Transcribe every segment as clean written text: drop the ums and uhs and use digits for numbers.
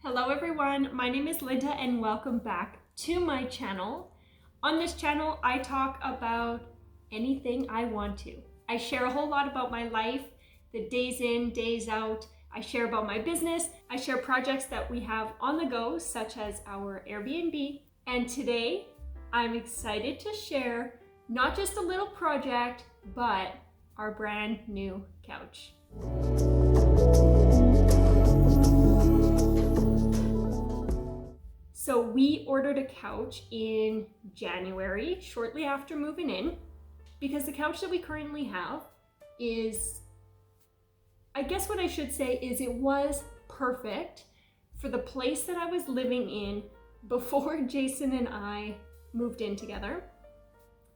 Hello everyone, my name is Linda and welcome back to my channel. On this channel, I talk about anything I want to. I share a whole lot about my life, the days in, days out. I share about my business. I share projects that we have on the go, such as our Airbnb. And today, I'm excited to share not just a little project, but our brand new couch. So we ordered a couch in January, shortly after moving in, because the couch that we currently have is, I guess what I should say is it was perfect for the place that I was living in before Jason and I moved in together.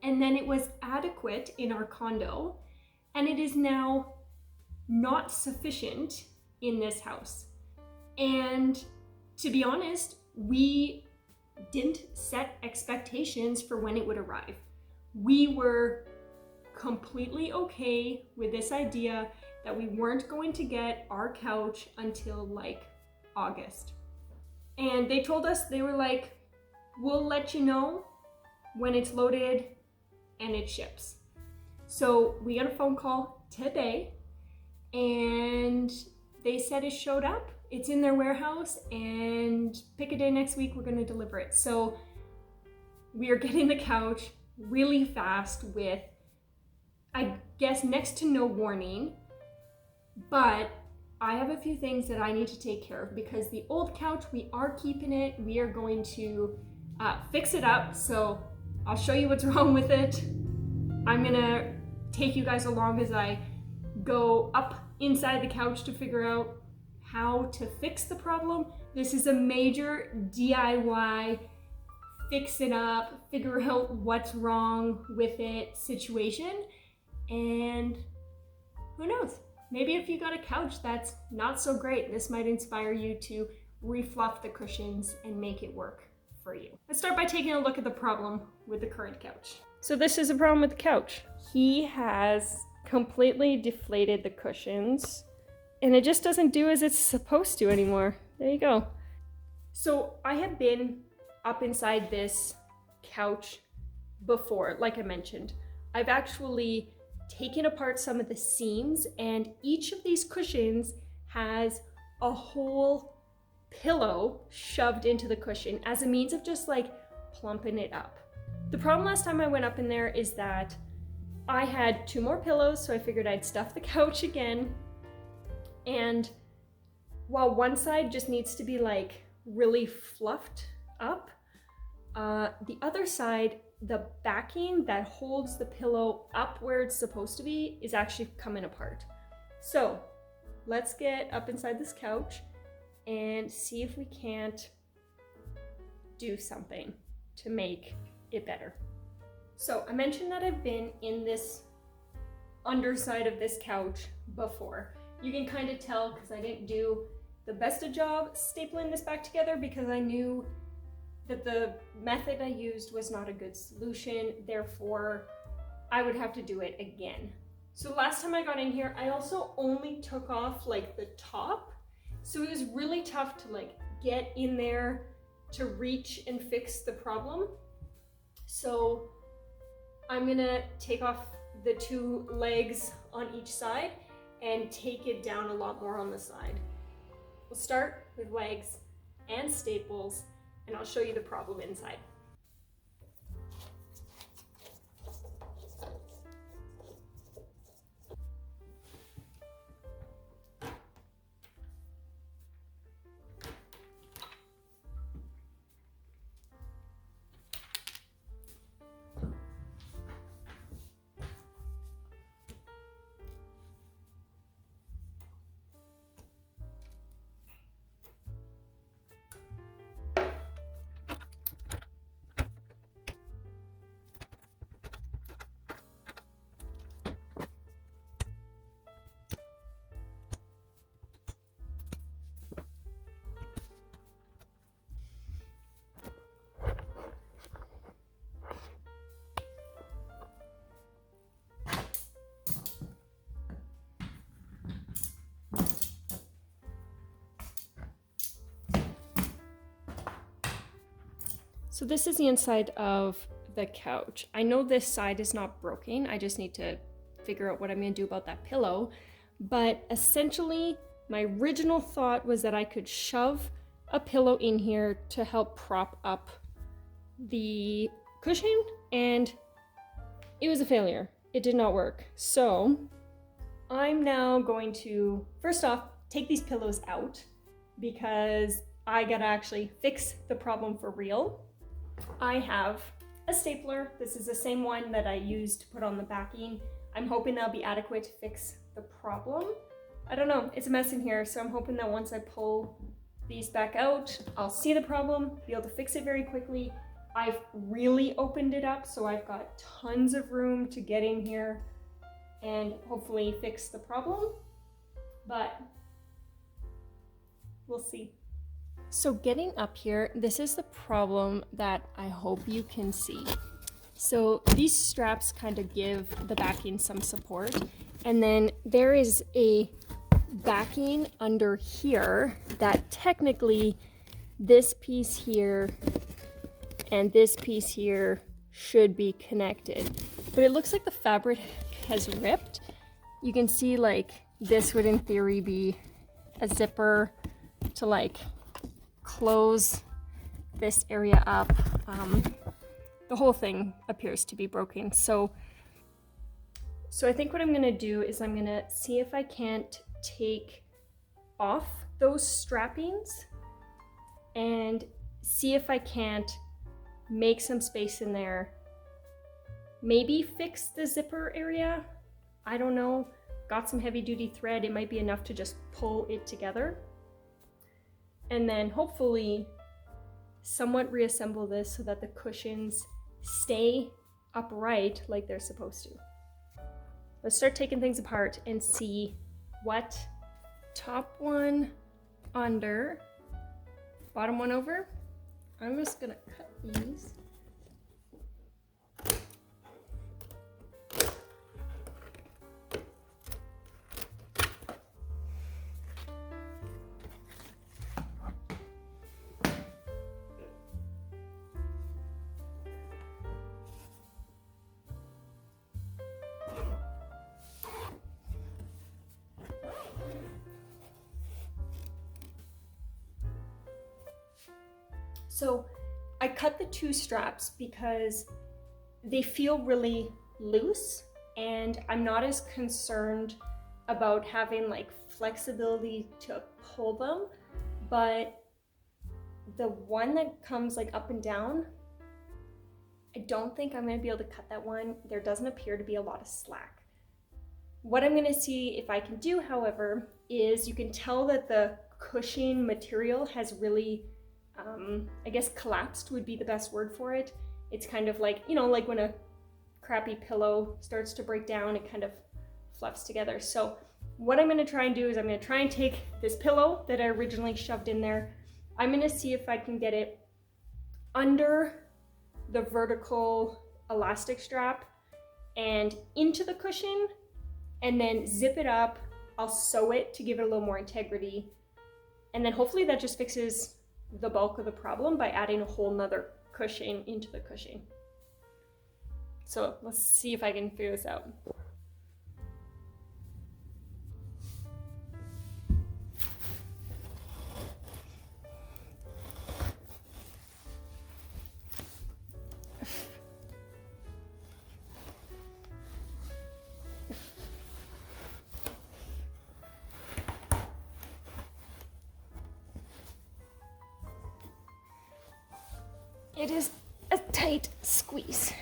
And then it was adequate in our condo, and it is now not sufficient in this house. And to be honest, we didn't set expectations for when it would arrive. We were completely okay with this idea that we weren't going to get our couch until like August. And they told us, they were like, we'll let you know when it's loaded and it ships. So we got a phone call today and they said it showed up. It's in their warehouse and pick a day next week, we're gonna deliver it. So we are getting the couch really fast with, I guess, next to no warning, but I have a few things that I need to take care of because the old couch, we are keeping it. We are going to fix it up. So I'll show you what's wrong with it. I'm gonna take you guys along as I go up inside the couch to figure out how to fix the problem. This is a major DIY, fix it up, figure out what's wrong with it situation. And who knows, maybe if you got a couch that's not so great, this might inspire you to refluff the cushions and make it work for you. Let's start by taking a look at the problem with the current couch. So this is a problem with the couch. He has completely deflated the cushions and it just doesn't do as it's supposed to anymore. There you go. So I have been up inside this couch before, like I mentioned. I've actually taken apart some of the seams and each of these cushions has a whole pillow shoved into the cushion as a means of just like plumping it up. The problem last time I went up in there is that I had 2 more pillows, so I figured I'd stuff the couch again. And while one side just needs to be like really fluffed up, the other side, the backing that holds the pillow up where it's supposed to be is actually coming apart. So let's get up inside this couch and see if we can't do something to make it better. So I mentioned that I've been in this underside of this couch before. You can kind of tell because I didn't do the best of job stapling this back together because I knew that the method I used was not a good solution. Therefore, I would have to do it again. So last time I got in here, I also only took off like the top. So it was really tough to like get in there to reach and fix the problem. So I'm gonna take off the 2 legs on each side and take it down a lot more on the side. We'll start with legs and staples, and I'll show you the problem inside. So this is the inside of the couch. I know this side is not broken. I just need to figure out what I'm gonna do about that pillow. But essentially, my original thought was that I could shove a pillow in here to help prop up the cushion, and it was a failure. It did not work. So I'm now going to, first off, take these pillows out because I gotta actually fix the problem for real. I have a stapler. This is the same one that I used to put on the backing. I'm hoping that'll be adequate to fix the problem. I don't know, it's a mess in here, so I'm hoping that once I pull these back out, I'll see the problem, be able to fix it very quickly. I've really opened it up, so I've got tons of room to get in here and hopefully fix the problem, but we'll see. So getting up here, this is the problem that I hope you can see. So these straps kind of give the backing some support, and then there is a backing under here that technically this piece here and this piece here should be connected, but it looks like the fabric has ripped. You can see like this would in theory be a zipper to like close this area up. The whole thing appears to be broken. So I think what I'm gonna do is I'm gonna see if I can't take off those strappings and see if I can't make some space in there. Maybe fix the zipper area. I don't know. Got some heavy duty thread. It might be enough to just pull it together. And then hopefully somewhat reassemble this so that the cushions stay upright like they're supposed to. Let's start taking things apart and see what top one under, bottom one over. I'm just gonna cut these. So I cut the two straps because they feel really loose and I'm not as concerned about having like flexibility to pull them, but the one that comes like up and down, I don't think I'm gonna be able to cut that one. There doesn't appear to be a lot of slack. What I'm gonna see if I can do, however, is you can tell that the cushion material has really I guess collapsed would be the best word for it. It's kind of like, you know, like when a crappy pillow starts to break down, it kind of fluffs together. So what I'm gonna try and do is I'm gonna try and take this pillow that I originally shoved in there. I'm gonna see if I can get it under the vertical elastic strap and into the cushion and then zip it up. I'll sew it to give it a little more integrity. And then hopefully that just fixes the bulk of the problem by adding a whole nother cushion into the cushion. So let's see if I can figure this out. It is a tight squeeze.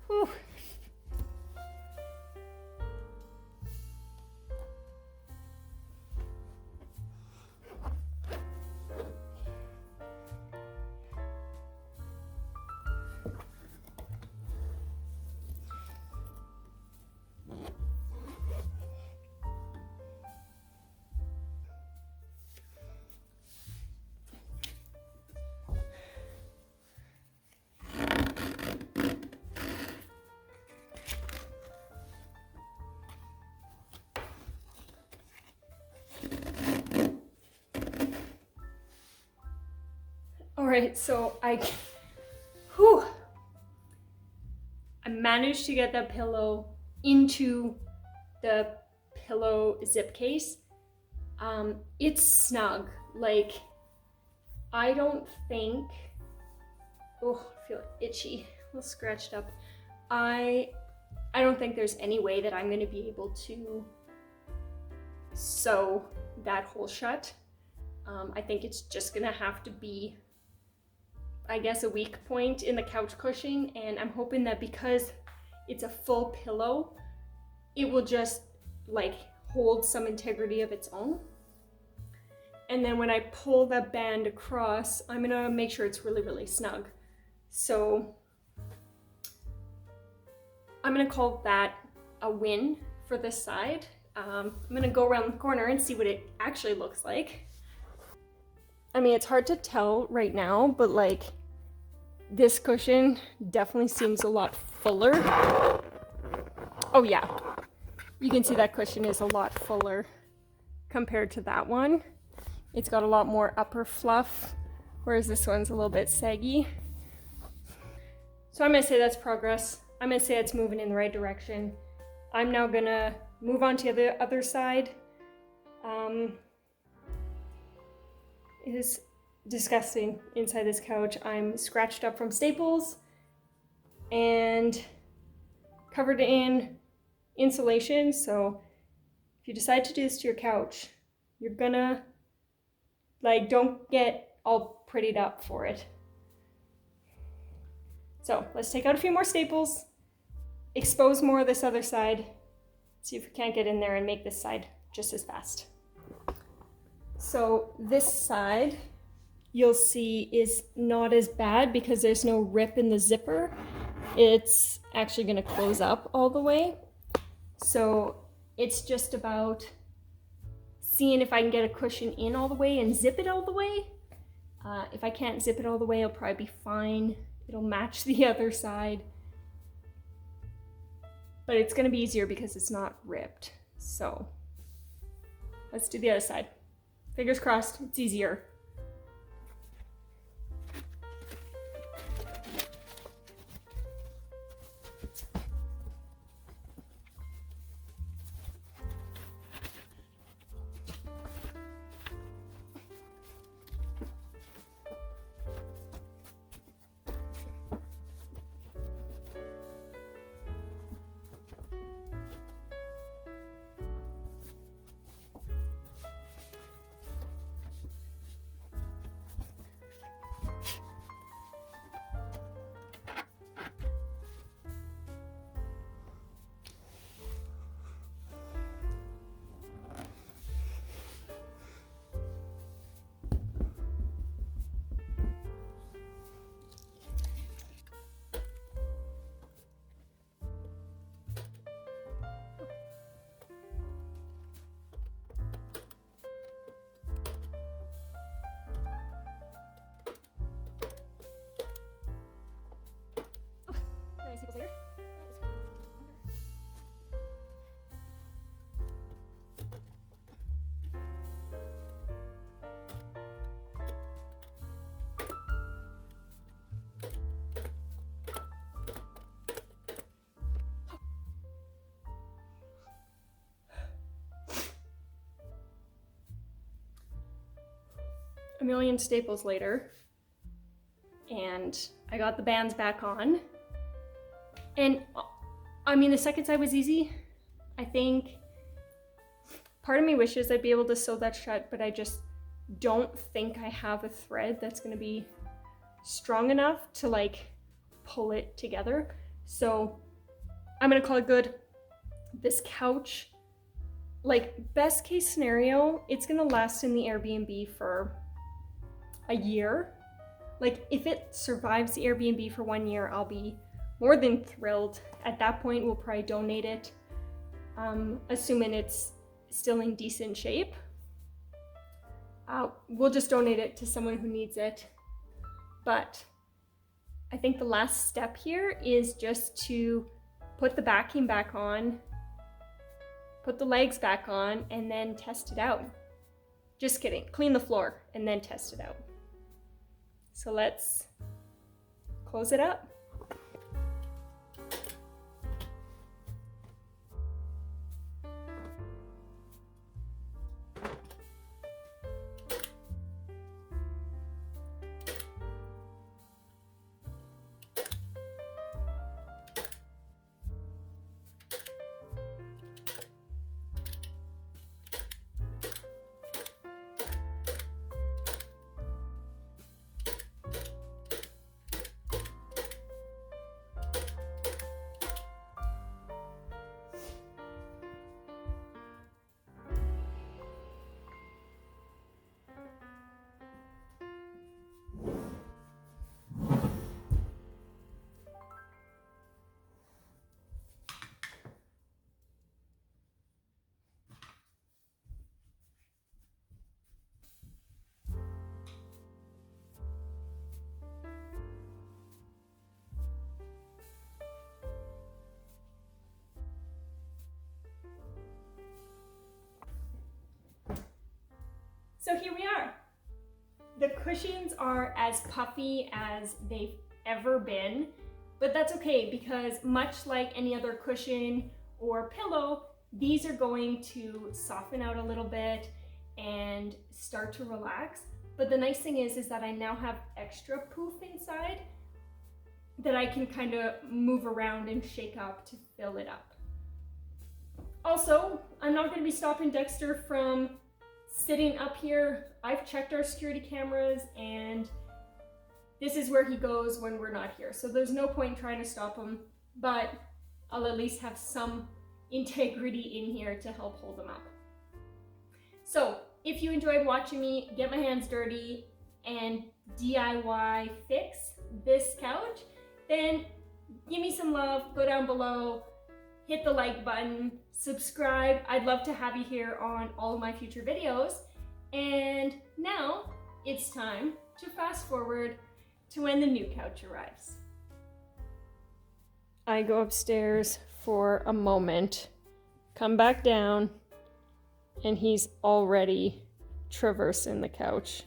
Whew. right, so I managed to get that pillow into the pillow zip case. It's snug. Like, I don't think, oh, I feel itchy, a little scratched up. I don't think there's any way that I'm gonna be able to sew that hole shut. I think it's just gonna have to be, I guess, a weak point in the couch cushion, and I'm hoping that because it's a full pillow, it will just like hold some integrity of its own. And then when I pull the band across, I'm gonna make sure it's really, really snug. So I'm gonna call that a win for this side. I'm gonna go around the corner and see what it actually looks like. I mean, it's hard to tell right now, but like this cushion definitely seems a lot fuller. Oh yeah, you can see that cushion is a lot fuller compared to that one. It's got a lot more upper fluff, whereas this one's a little bit saggy. So I'm gonna say that's progress. I'm gonna say it's moving in the right direction. I'm now gonna move on to the other side. It is disgusting inside this couch. I'm scratched up from staples and covered in insulation. So if you decide to do this to your couch, you're gonna, like, don't get all prettied up for it. So let's take out a few more staples, expose more of this other side, see if we can't get in there and make this side just as fast. So this side, you'll see, is not as bad because there's no rip in the zipper. It's actually gonna close up all the way. So it's just about seeing if I can get a cushion in all the way and zip it all the way. If I can't zip it all the way, it'll probably be fine. It'll match the other side. But it's gonna be easier because it's not ripped. So let's do the other side. Fingers crossed, it's easier. Later. A million staples later, and I got the bands back on. And I mean, the second side was easy. I think part of me wishes I'd be able to sew that shut, but I just don't think I have a thread that's gonna be strong enough to like pull it together. So I'm gonna call it good. This couch, like, best case scenario, it's gonna last in the Airbnb for a year. Like, if it survives the Airbnb for 1 year, I'll be more than thrilled. At that point, we'll probably donate it, assuming it's still in decent shape. We'll just donate it to someone who needs it. But I think the last step here is just to put the backing back on, put the legs back on, and then test it out. Just kidding, clean the floor and then test it out. So let's close it up. So here we are. The cushions are as puffy as they've ever been, but that's okay because much like any other cushion or pillow, these are going to soften out a little bit and start to relax. But the nice thing is that I now have extra poof inside that I can kind of move around and shake up to fill it up. Also, I'm not going to be stopping Dexter from sitting up here. I've checked our security cameras and this is where he goes when we're not here. So there's no point in trying to stop him, but I'll at least have some integrity in here to help hold him up. So if you enjoyed watching me get my hands dirty and DIY fix this couch, then give me some love, go down below, hit the like button, subscribe. I'd love to have you here on all of my future videos. And now it's time to fast forward to when the new couch arrives. I go upstairs for a moment, come back down, and he's already traversing the couch.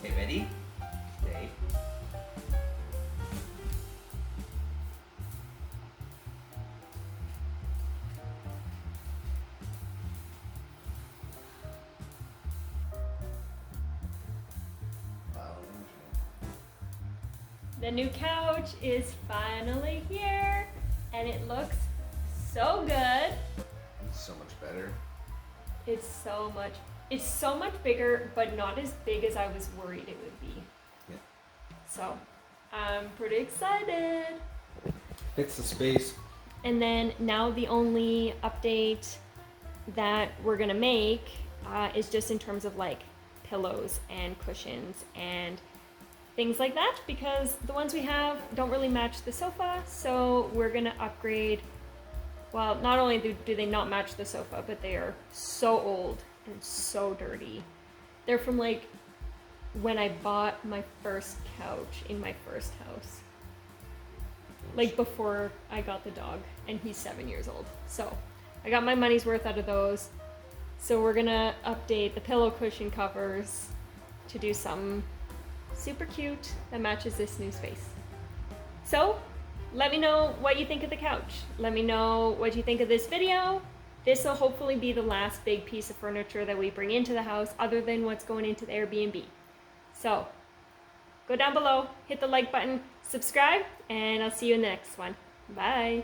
Okay, ready? Dave. The new couch is finally here and it looks so good. It's so much better. It's so much bigger, but not as big as I was worried it would be. Yeah. So I'm pretty excited. Fits the space. And then now the only update that we're gonna make is just in terms of like pillows and cushions and things like that, because the ones we have don't really match the sofa, so we're gonna upgrade. Well, not only do they not match the sofa, but they are so old and so dirty. They're from like when I bought my first couch in my first house. Like before I got the dog, and he's 7 years old. So I got my money's worth out of those. So we're gonna update the pillow cushion covers to do some super cute that matches this new space. So let me know what you think of the couch. Let me know what you think of this video. This will hopefully be the last big piece of furniture that we bring into the house other than what's going into the Airbnb. So go down below, hit the like button, subscribe, and I'll see you in the next one. Bye.